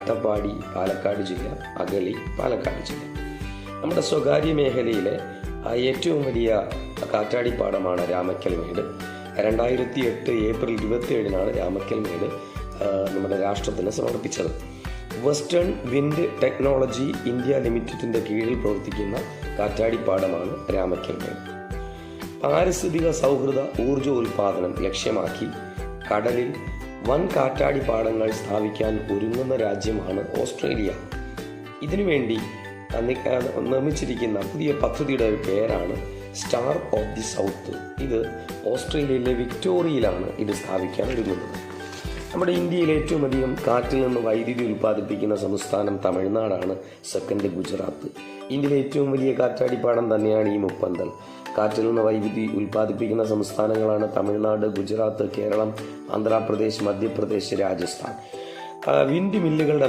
അട്ടപ്പാടി പാലക്കാട് ജില്ല, അഗളി പാലക്കാട് ജില്ല. നമ്മുടെ സ്വകാര്യ മേഖലയിലെ ഏറ്റവും വലിയ കാറ്റാടിപ്പാടമാണ് രാമക്കൽമേട്. 2008 ഏപ്രിൽ 27 രാമക്കൽമേട് നമ്മുടെ രാഷ്ട്രത്തിന് സമർപ്പിച്ചത്. വെസ്റ്റേൺ വിൻഡ് ടെക്നോളജി ഇന്ത്യ ലിമിറ്റഡിന്റെ കീഴിൽ പ്രവർത്തിക്കുന്ന കാറ്റാടിപ്പാടമാണ് രാമക്കൽമേട്. പാരിസ്ഥിതിക സൗഹൃദ ഊർജ ഉൽപാദനം ലക്ഷ്യമാക്കി കടലിൽ വൻ കാറ്റാടിപ്പാടങ്ങൾ സ്ഥാപിക്കാൻ ഒരുങ്ങുന്ന രാജ്യമാണ് ഓസ്ട്രേലിയ. ഇതിനുവേണ്ടി നിർമ്മിച്ചിരിക്കുന്ന പുതിയ പദ്ധതിയുടെ പേരാണ് സ്റ്റാർ ഓഫ് ദി സൗത്ത്. ഇത് ഓസ്ട്രേലിയയിലെ വിക്ടോറിയയിലാണ് ഇത് സ്ഥാപിക്കാൻ ഒരുങ്ങുന്നത്. നമ്മുടെ ഇന്ത്യയിൽ ഏറ്റവും അധികം കാറ്റിൽ നിന്ന് വൈദ്യുതി ഉൽപ്പാദിപ്പിക്കുന്ന സംസ്ഥാനം തമിഴ്നാടാണ്. സെക്കൻഡ് ഗുജറാത്ത്. ഇന്ത്യയിലെ ഏറ്റവും വലിയ കാറ്റാടിപ്പാടം തന്നെയാണ് ഈ മുപ്പന്തൽ. കാറ്റിൽ നിന്ന് വൈദ്യുതി ഉൽപ്പാദിപ്പിക്കുന്ന സംസ്ഥാനങ്ങളാണ് തമിഴ്നാട്, ഗുജറാത്ത്, കേരളം, ആന്ധ്രാപ്രദേശ്, മധ്യപ്രദേശ്, രാജസ്ഥാൻ. വിൻഡ് മില്ലുകളുടെ